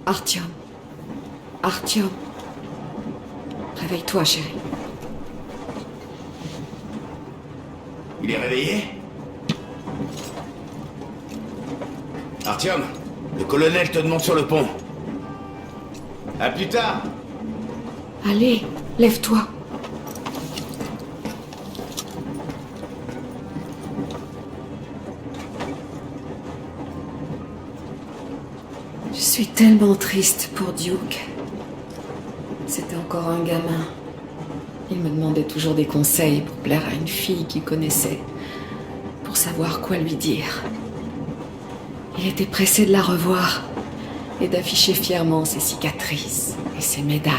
Artyom. Artyom. Réveille-toi, chérie. Il est réveillé? Artyom, le colonel te demande sur le pont. À plus tard. Allez, lève-toi. Je suis tellement triste pour Duke. C'était encore un gamin. Il me demandait toujours des conseils pour plaire à une fille qu'il connaissait, pour savoir quoi lui dire. Il était pressé de la revoir et d'afficher fièrement ses cicatrices et ses médailles.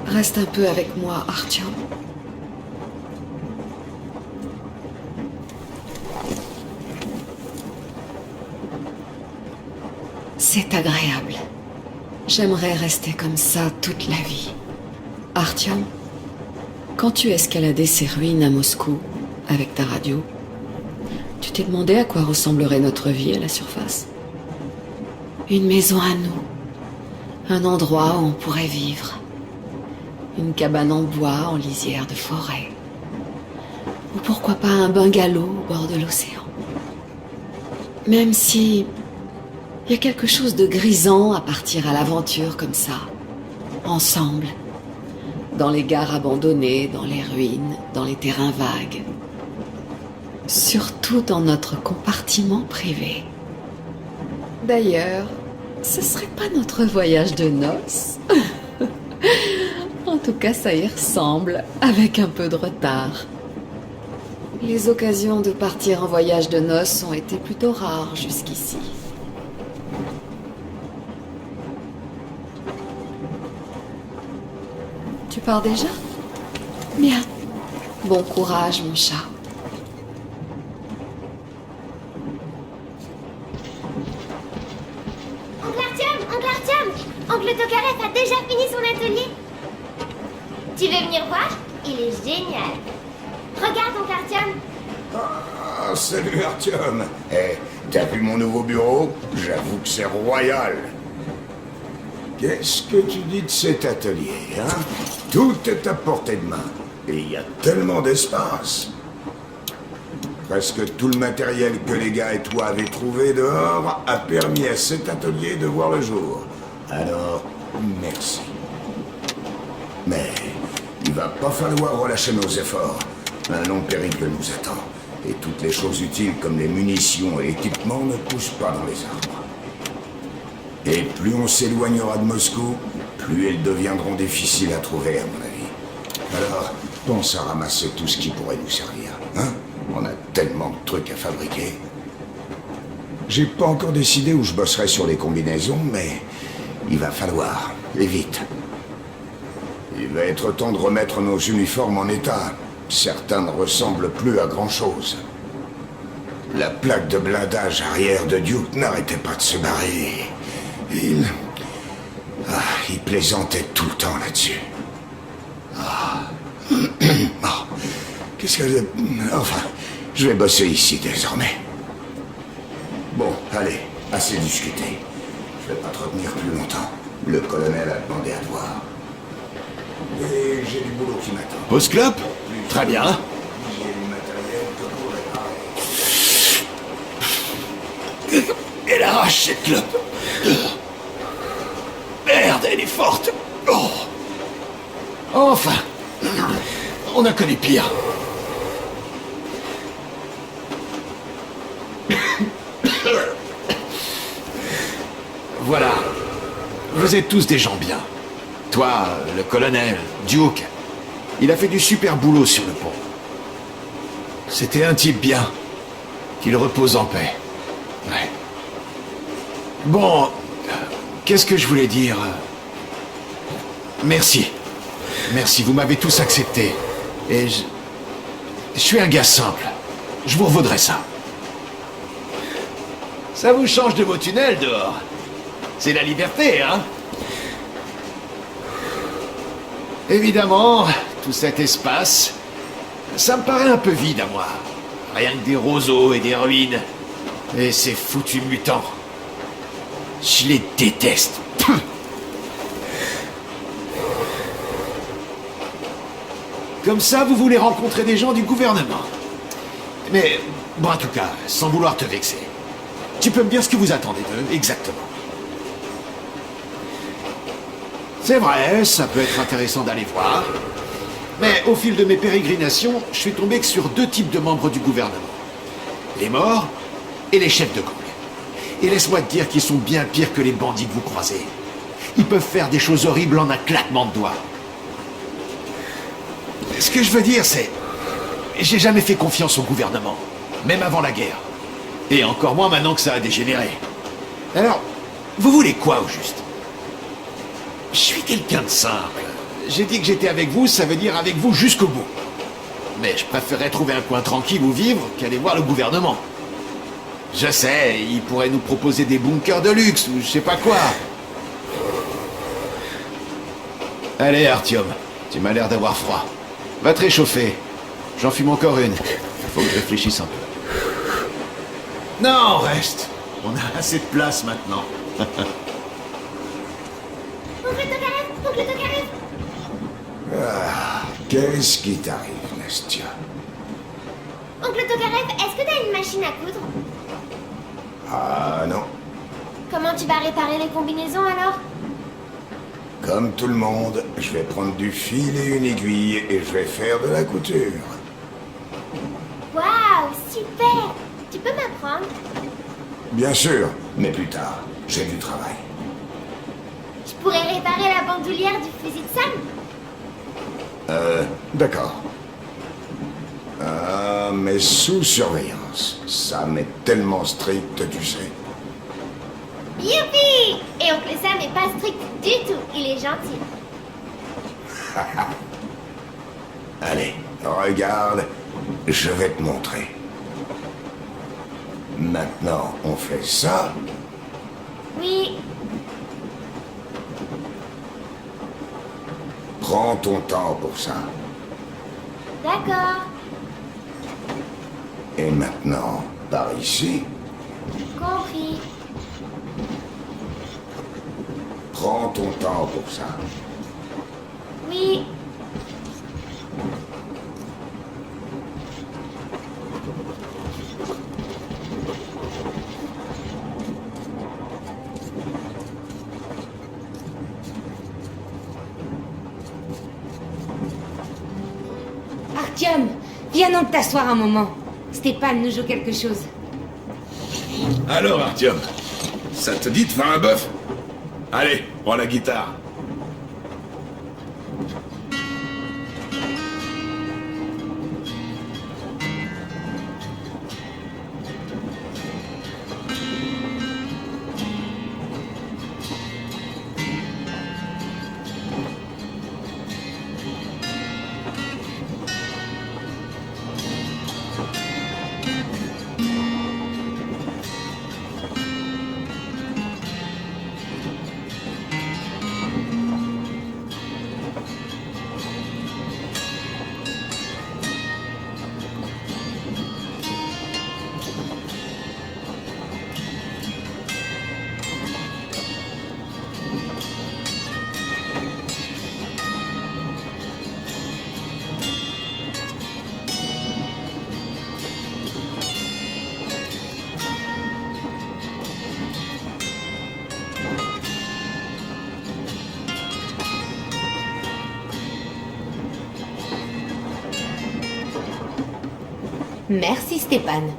Reste un peu avec moi, Artyom. C'est agréable. J'aimerais rester comme ça toute la vie. Artyom, quand tu escaladais ces ruines à Moscou, avec ta radio, tu t'es demandé à quoi ressemblerait notre vie à la surface? Une maison à nous. Un endroit où on pourrait vivre. Une cabane en bois en lisière de forêt. Ou pourquoi pas un bungalow au bord de l'océan. Même si... il y a quelque chose de grisant à partir à l'aventure comme ça. Ensemble. Dans les gares abandonnées, dans les ruines, dans les terrains vagues. Surtout dans notre compartiment privé. D'ailleurs, ce serait pas notre voyage de noces? En tout cas, ça y ressemble, avec un peu de retard. Les occasions de partir en voyage de noces ont été plutôt rares jusqu'ici. Tu pars déjà? Bien. Bon courage, mon chat. Oncle Artyom! Oncle Tokarev a déjà fini son atelier. Tu veux venir voir? Il est génial. Regarde, Oncle Artyom. Ah, salut Artyom. T'as vu mon nouveau bureau? J'avoue que c'est royal. Qu'est-ce que tu dis de cet atelier, hein? Tout est à portée de main. Et il y a tellement d'espace. Presque tout le matériel que les gars et toi avez trouvé dehors a permis à cet atelier de voir le jour. Alors, merci. Mais il va pas falloir relâcher nos efforts. Un long périple nous attend. Et toutes les choses utiles comme les munitions et l'équipement ne poussent pas dans les arbres. Et plus on s'éloignera de Moscou, plus elles deviendront difficiles à trouver, à mon avis. Alors, pense à ramasser tout ce qui pourrait nous servir, hein? On a tellement de trucs à fabriquer. J'ai pas encore décidé où je bosserai sur les combinaisons, mais il va falloir, et vite. Il va être temps de remettre nos uniformes en état. Certains ne ressemblent plus à grand-chose. La plaque de blindage arrière de Duke n'arrêtait pas de se barrer. Il plaisantait tout le temps là-dessus. Qu'est-ce que... Enfin, je vais bosser ici désormais. Bon, allez, assez discuté. Je vais pas te retenir plus longtemps. Le colonel a demandé à te voir. Et j'ai du boulot qui m'attend. Pause clope? Très bien. J'ai du matériel que pour réparer. Elle arrache cette clope. Merde, elle est forte. Oh. Enfin, on a connu pire. Voilà. Vous êtes tous des gens bien. Toi, le colonel, Duke, il a fait du super boulot sur le pont. C'était un type bien. Qu'il repose en paix. Ouais. Bon, qu'est-ce que je voulais dire? Merci. Merci, vous m'avez tous accepté. Et je suis un gars simple. Je vous revaudrai ça. Ça vous change de vos tunnels dehors. C'est la liberté, hein? Évidemment, tout cet espace, ça me paraît un peu vide à moi. Rien que des roseaux et des ruines. Et ces foutus mutants. Je les déteste. Comme ça, vous voulez rencontrer des gens du gouvernement. Mais, bon, en tout cas, sans vouloir te vexer. Tu peux me dire ce que vous attendez d'eux, exactement. C'est vrai, ça peut être intéressant d'aller voir. Mais au fil de mes pérégrinations, je suis tombé que sur 2 types de membres du gouvernement. Les morts et les chefs de gang. Et laisse-moi te dire qu'ils sont bien pires que les bandits que vous croisez. Ils peuvent faire des choses horribles en un claquement de doigts. Ce que je veux dire, c'est... J'ai jamais fait confiance au gouvernement, même avant la guerre. Et encore moins maintenant que ça a dégénéré. Alors, vous voulez quoi au juste? Je suis quelqu'un de simple. J'ai dit que j'étais avec vous, ça veut dire avec vous jusqu'au bout. Mais je préférerais trouver un coin tranquille où vivre qu'aller voir le gouvernement. Je sais, ils pourraient nous proposer des bunkers de luxe ou je sais pas quoi. Allez, Artyom, tu m'as l'air d'avoir froid. Va te réchauffer. J'en fume encore une. Faut que je réfléchisse un peu. Non, reste. On a assez de place maintenant. Oncle Tokarev. Ah, qu'est-ce qui t'arrive, Nastia? Oncle Tokarev, est-ce que t'as une machine à coudre? Ah non. Comment tu vas réparer les combinaisons alors? Comme tout le monde, je vais prendre du fil et une aiguille et je vais faire de la couture. Waouh, super! Tu peux m'apprendre? Bien sûr, mais plus tard. J'ai du travail. Je pourrais réparer la bandoulière du fusil de Sam? D'accord. Mais sous surveillance. Sam est tellement strict, tu sais. Youpi! Et oncle Sam est pas strict du tout, il est gentil. Allez, regarde, je vais te montrer. Maintenant, on fait ça. Oui, Prends ton temps pour ça. d'accord, Et maintenant, par ici, compris. prends ton temps pour ça. Oui, Artyom, viens donc t'asseoir un moment. Stéphane nous joue quelque chose. Alors, Artyom, ça te dit de faire un bœuf? Allez, prends la guitare. Merci Stéphane.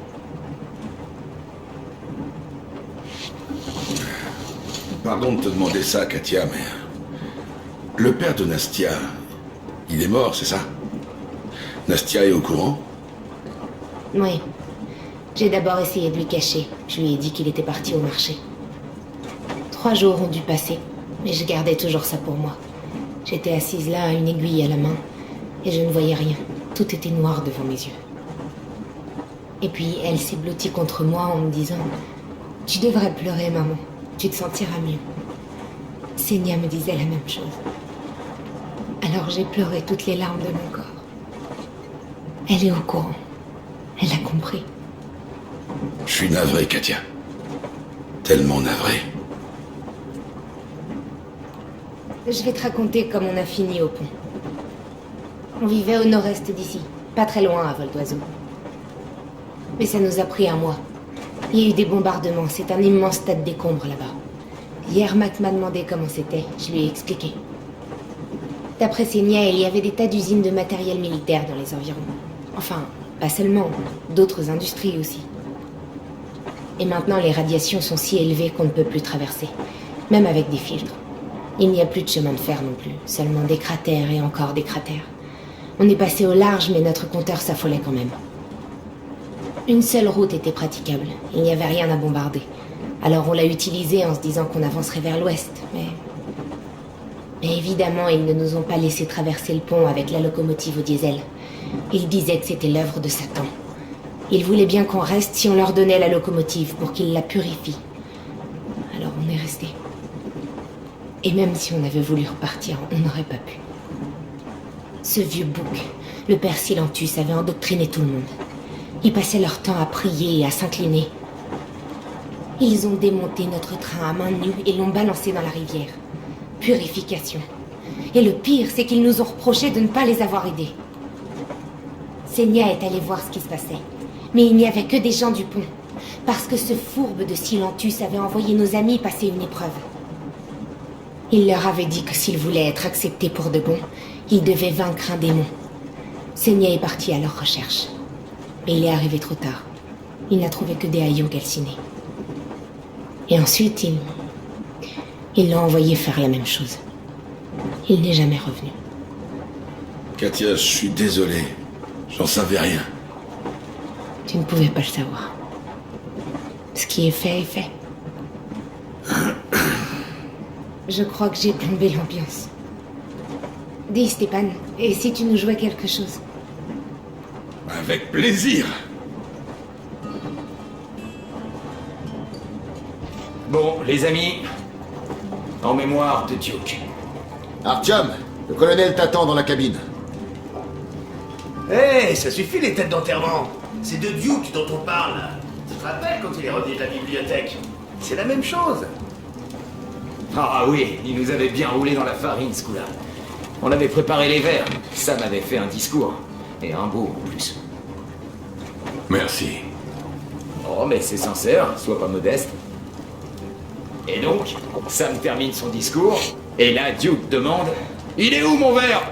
Pardon de te demander ça, Katia, mais... Le père de Nastia, il est mort, c'est ça? Nastia est au courant? Oui. J'ai d'abord essayé de lui cacher. Je lui ai dit qu'il était parti au marché. 3 jours ont dû passer, mais je gardais toujours ça pour moi. J'étais assise là, une aiguille à la main, et je ne voyais rien. Tout était noir devant mes yeux. Et puis elle s'est blottie contre moi en me disant « Tu devrais pleurer, maman. Tu te sentiras mieux. » Senia me disait la même chose. Alors j'ai pleuré toutes les larmes de mon corps. Elle est au courant. Elle a compris. Je suis navré, Katia. Tellement navré. Je vais te raconter comment on a fini au pont. On vivait au nord-est d'ici, pas très loin à vol d'oiseau. Mais ça nous a pris un mois. Il y a eu des bombardements, c'est un immense tas de décombres là-bas. Hier, Mac m'a demandé comment c'était, je lui ai expliqué. D'après Senia, il y avait des tas d'usines de matériel militaire dans les environs. Enfin, pas seulement, d'autres industries aussi. Et maintenant, les radiations sont si élevées qu'on ne peut plus traverser, même avec des filtres. Il n'y a plus de chemin de fer non plus, seulement des cratères et encore des cratères. On est passé au large, mais notre compteur s'affolait quand même. Une seule route était praticable, il n'y avait rien à bombarder. Alors on l'a utilisée en se disant qu'on avancerait vers l'ouest, mais évidemment, ils ne nous ont pas laissé traverser le pont avec la locomotive au diesel. Ils disaient que c'était l'œuvre de Satan. Ils voulaient bien qu'on reste si on leur donnait la locomotive pour qu'ils la purifient. Alors on est resté. Et même si on avait voulu repartir, on n'aurait pas pu. Ce vieux bouc, le père Silentus, avait endoctriné tout le monde. Ils passaient leur temps à prier et à s'incliner. Ils ont démonté notre train à main nue et l'ont balancé dans la rivière. Purification. Et le pire, c'est qu'ils nous ont reproché de ne pas les avoir aidés. Senia est allée voir ce qui se passait. Mais il n'y avait que des gens du pont. Parce que ce fourbe de Silentus avait envoyé nos amis passer une épreuve. Il leur avait dit que s'ils voulaient être acceptés pour de bon, ils devaient vaincre un démon. Senia est parti à leur recherche. Mais il est arrivé trop tard. Il n'a trouvé que des haillons calcinés. Et ensuite, il l'a envoyé faire la même chose. Il n'est jamais revenu. Katia, je suis désolé. J'en savais rien. Tu ne pouvais pas le savoir. Ce qui est fait est fait. Je crois que j'ai plombé l'ambiance. Dis, Stéphane, et si tu nous jouais quelque chose? Avec plaisir. Bon, les amis, en mémoire de Duke. Artyom, le colonel t'attend dans la cabine. Hé, ça suffit les têtes d'enterrement. C'est de Duke dont on parle. Tu te rappelles quand il est revenu de la bibliothèque? C'est la même chose. Ah oui, il nous avait bien roulé dans la farine, ce coup-là. On avait préparé les verres. Sam avait fait un discours. Et un beau, en plus. Merci. Oh, mais c'est sincère, sois pas modeste. Et donc, Sam termine son discours, et là, Duke demande « Il est où mon verre ?»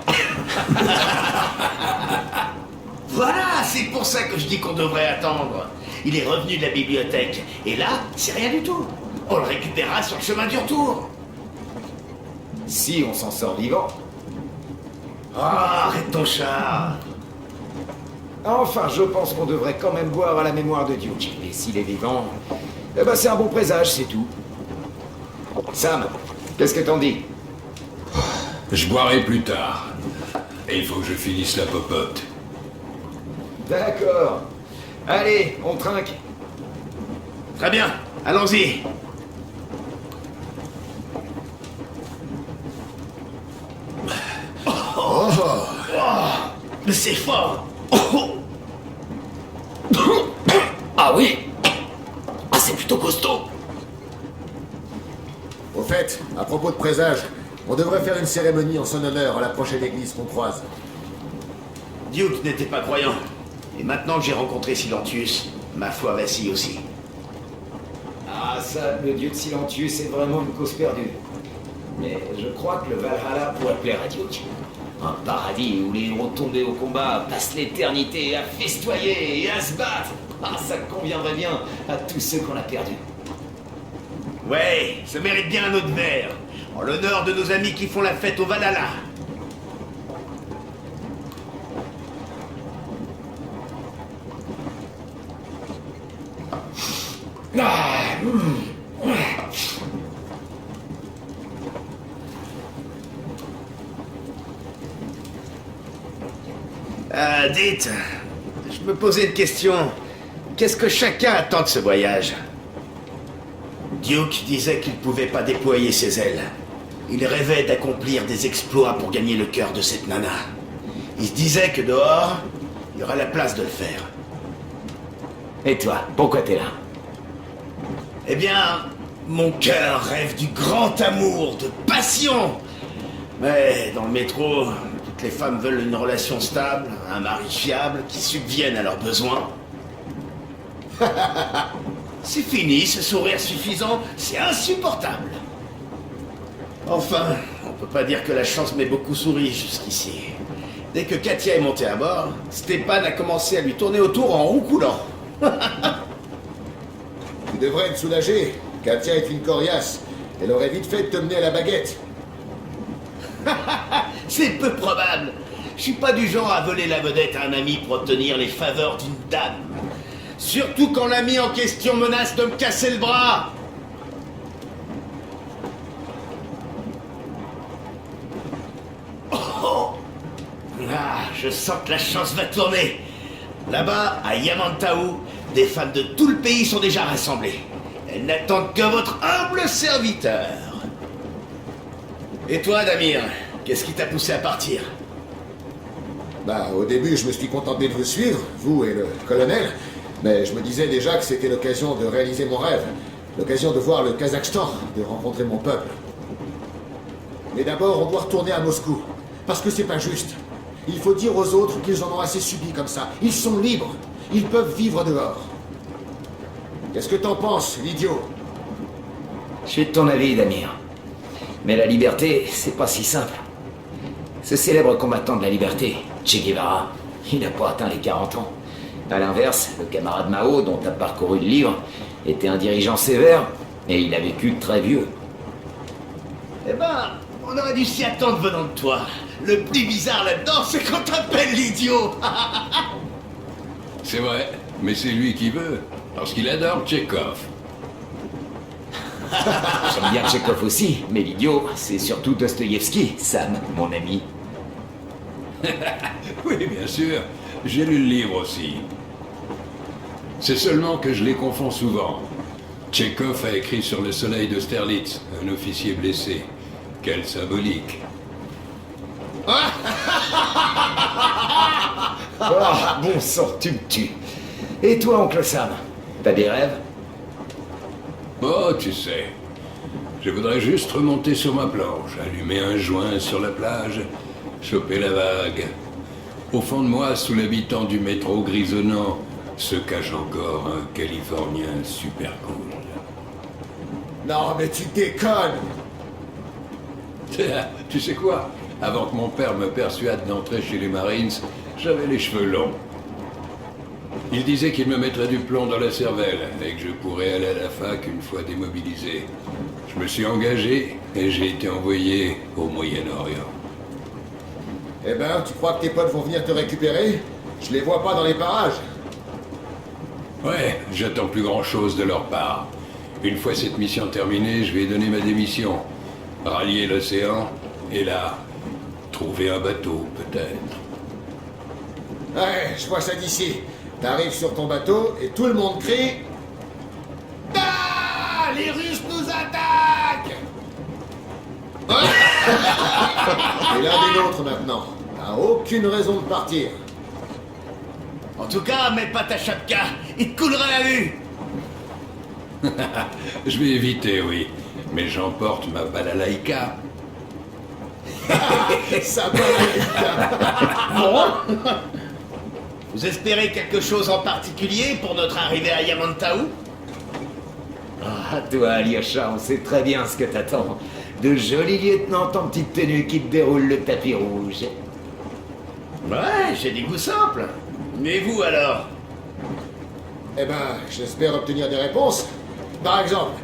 Voilà, c'est pour ça que je dis qu'on devrait attendre. Il est revenu de la bibliothèque. Et là, c'est rien du tout. On le récupérera sur le chemin du retour. Si on s'en sort vivant. Ah, arrête ton chat. Enfin, je pense qu'on devrait quand même boire à la mémoire de Duke. Et s'il est vivant, eh ben c'est un bon présage, c'est tout. Sam, qu'est-ce que t'en dis? Je boirai plus tard. Et il faut que je finisse la popote. D'accord. Allez, on trinque. Très bien, allons-y. Mais c'est fort. Ah oui. Ah, c'est plutôt costaud. Au fait, à propos de présage, on devrait faire une cérémonie en son honneur à la prochaine église qu'on croise. Duke n'était pas croyant. Et maintenant que j'ai rencontré Silentus, ma foi vacille aussi. Ah ça, le dieu de Silentus, c'est vraiment une cause perdue. Mais je crois que le Valhalla pourrait plaire à Duke. Un paradis où les héros tombés au combat passent l'éternité à festoyer et à se battre. Ah, ça conviendrait bien à tous ceux qu'on a perdus. Ouais, ça mérite bien un autre verre. En l'honneur de nos amis qui font la fête au Valhalla. Dites, je me posais une question. Qu'est-ce que chacun attend de ce voyage? Duke disait qu'il ne pouvait pas déployer ses ailes. Il rêvait d'accomplir des exploits pour gagner le cœur de cette nana. Il se disait que dehors, il y aura la place de le faire. Et toi, pourquoi t'es là? Eh bien, mon cœur rêve du grand amour, de passion. Mais dans le métro, toutes les femmes veulent une relation stable, un mari fiable qui subvienne à leurs besoins. C'est fini, ce sourire suffisant, c'est insupportable. Enfin, on peut pas dire que la chance m'ait beaucoup souri jusqu'ici. Dès que Katia est montée à bord, Stéphane a commencé à lui tourner autour en roucoulant. Tu devrais être soulagé. Katia est une coriace. Elle aurait vite fait de te mener à la baguette. C'est peu probable. Je suis pas du genre à voler la vedette à un ami pour obtenir les faveurs d'une dame. Surtout quand l'ami en question menace de me casser le bras. Oh. Ah, je sens que la chance va tourner. Là-bas, à Yamantaou, des femmes de tout le pays sont déjà rassemblées. Elles n'attendent que votre humble serviteur. Et toi, Damir, qu'est-ce qui t'a poussé à partir? Bah, au début, je me suis contenté de vous suivre, vous et le colonel, mais je me disais déjà que c'était l'occasion de réaliser mon rêve, l'occasion de voir le Kazakhstan, de rencontrer mon peuple. Mais d'abord, on doit retourner à Moscou, parce que c'est pas juste. Il faut dire aux autres qu'ils en ont assez subi comme ça. Ils sont libres, ils peuvent vivre dehors. Qu'est-ce que t'en penses, l'idiot? Je suis de ton avis, Damir. Mais la liberté, c'est pas si simple. Ce célèbre combattant de la liberté, Che Guevara, il n'a pas atteint les 40 ans. À l'inverse, le camarade Mao, dont t'as parcouru le livre, était un dirigeant sévère, et il a vécu très vieux. Eh ben, on aurait dû s'y attendre venant de toi. Le plus bizarre là-dedans, c'est qu'on t'appelle l'idiot. C'est vrai, mais c'est lui qui veut, parce qu'il adore Tchekhov. J'aime bien Tchekhov aussi, mais l'idiot, c'est surtout Dostoïevski, Sam, mon ami. Oui, bien sûr, j'ai lu le livre aussi. C'est seulement que je les confonds souvent. Tchekhov a écrit sur le soleil d'Austerlitz, un officier blessé. Quelle symbolique. Ah, bon sang, tu me tues. Et toi, oncle Sam, t'as des rêves? Oh, tu sais, je voudrais juste remonter sur ma planche, allumer un joint sur la plage, choper la vague. Au fond de moi, sous l'habitant du métro grisonnant, se cache encore un Californien super cool. Non, mais tu déconnes! Tu sais quoi? Avant que mon père me persuade d'entrer chez les Marines, j'avais les cheveux longs. Il disait qu'il me mettrait du plomb dans la cervelle et que je pourrais aller à la fac une fois démobilisé. Je me suis engagé et j'ai été envoyé au Moyen-Orient. Eh ben, tu crois que tes potes vont venir te récupérer? Je les vois pas dans les parages. Ouais, j'attends plus grand-chose de leur part. Une fois cette mission terminée, je vais donner ma démission. Rallier l'océan, et là, trouver un bateau, peut-être. Ouais, je vois ça d'ici. T'arrives sur ton bateau et tout le monde crie... Ah, les Russes nous attaquent! Et l'un des nôtres maintenant. T'as aucune raison de partir. En tout cas, mets pas ta chapka, il te coulera la vue. Je vais éviter, oui. Mais j'emporte ma balalaïka. Ça va. Bon. Vous espérez quelque chose en particulier pour notre arrivée à Yamantaou? Ah, toi, Alyosha, on sait très bien ce que t'attends. De jolies lieutenants en petite tenue qui te déroulent le tapis rouge. Ouais, j'ai des goûts simples. Mais vous alors? Eh ben, j'espère obtenir des réponses. Par exemple,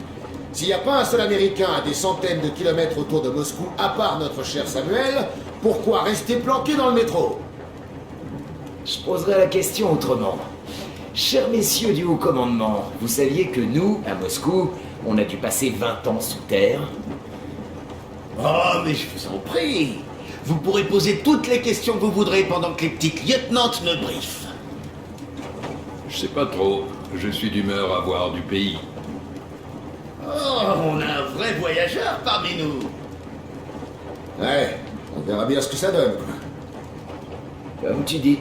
s'il n'y a pas un seul Américain à des centaines de kilomètres autour de Moscou, à part notre cher Samuel, pourquoi rester planqué dans le métro? Je poserai la question autrement. Chers messieurs du haut commandement, vous saviez que nous, à Moscou, on a dû passer 20 ans sous terre? Oh, mais je vous en prie. Vous pourrez poser toutes les questions que vous voudrez pendant que les petites lieutenantes me briefent. Je sais pas trop. Je suis d'humeur à voir du pays. Oh, on a un vrai voyageur parmi nous. Ouais, on verra bien ce que ça donne, quoi. Comme tu dis.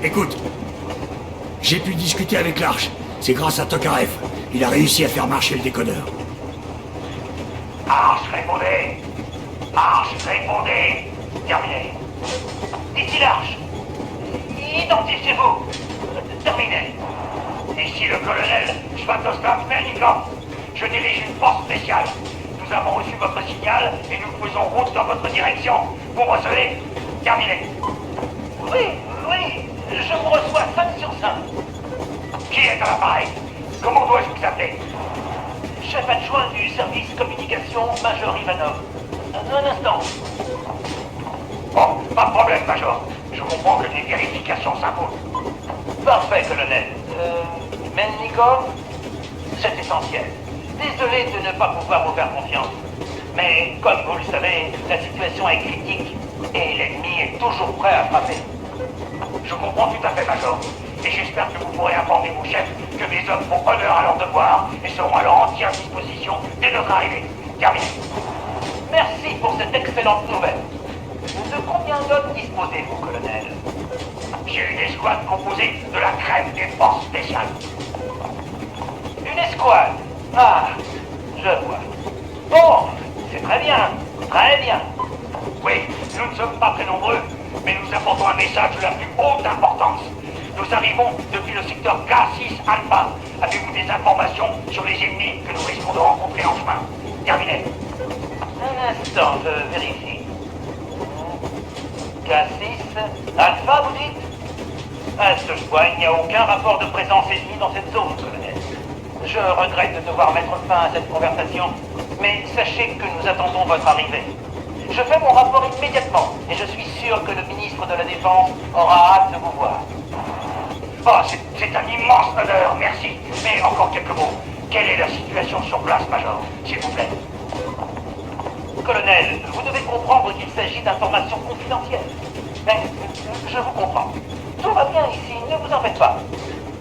Écoute, j'ai pu discuter avec l'Arche. C'est grâce à Tokarev. Il a réussi à faire marcher le décodeur. Arche, répondez! Arche, répondez! Terminé. Ici l'Arche. Identifiez-vous. Terminé. Ici le colonel Svatoslav Melnikov. Je dirige une force spéciale. Nous avons reçu votre signal et nous faisons route dans votre direction. Vous recevez? Terminé. Oui, je vous reçois 5 sur 5. Qui est à l'appareil? Comment dois-je vous appeler? Chef adjoint du service communication, Major Ivanov. Un instant. Bon, pas de problème, Major. Je comprends que des vérifications s'imposent. Parfait, colonel. Melnikov, c'est essentiel. Désolé de ne pas pouvoir vous faire confiance. Mais, comme vous le savez, la situation est critique et l'ennemi est toujours prêt à frapper. Je comprends tout à fait, Major. Et j'espère que vous pourrez informer vos chefs que mes hommes font honneur à leur devoir et seront à leur entière disposition dès notre arrivée. Terminé. Merci pour cette excellente nouvelle. De combien d'hommes disposez-vous, colonel? J'ai une escouade composée de la crème des forces spéciales. Une escouade? Ah, je vois. Bon, c'est très bien, très bien. Oui, nous ne sommes pas très nombreux, mais nous apportons un message de la plus haute importance. Nous arrivons depuis le secteur K6 Alpha. Avez-vous des informations sur les ennemis que nous risquons de rencontrer en chemin? Terminé. Un instant, je vérifie. K6 Alpha, vous dites? À ce que je vois, il n'y a aucun rapport de présence ennemie dans cette zone, colonel. Je regrette de devoir mettre fin à cette conversation, mais sachez que nous attendons votre arrivée. Je fais mon rapport immédiatement, et je suis sûr que le ministre de la Défense aura hâte de vous voir. Oh, c'est un immense honneur, merci. Mais encore quelques mots. Quelle est la situation sur place, Major, s'il vous plaît? Colonel, vous devez comprendre qu'il s'agit d'informations confidentielles. Mais je vous comprends. Tout va bien ici, ne vous en faites pas.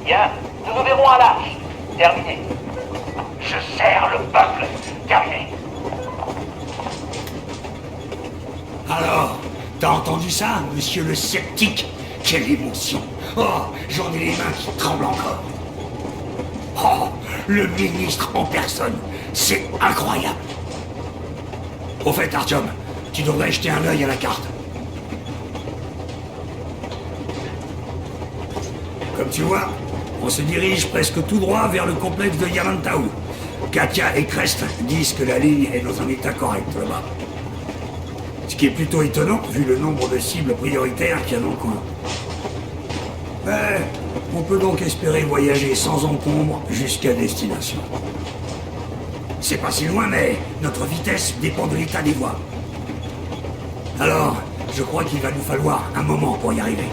Bien, nous nous verrons à l'Arche. Terminé. Je sers le peuple. Terminé. Alors, t'as entendu ça, monsieur le sceptique? Quelle émotion! Oh, j'en ai les mains qui tremblent encore. Oh, le ministre en personne. C'est incroyable. Au fait, Artyom, tu devrais jeter un œil à la carte. Comme tu vois, on se dirige presque tout droit vers le complexe de Yamantau. Katia et Crest disent que la ligne est dans un état correct là-bas. Ce qui est plutôt étonnant, vu le nombre de cibles prioritaires qu'il y a dans le coin. Mais on peut donc espérer voyager sans encombre jusqu'à destination. C'est pas si loin, mais notre vitesse dépend de l'état des voies. Alors, je crois qu'il va nous falloir un moment pour y arriver.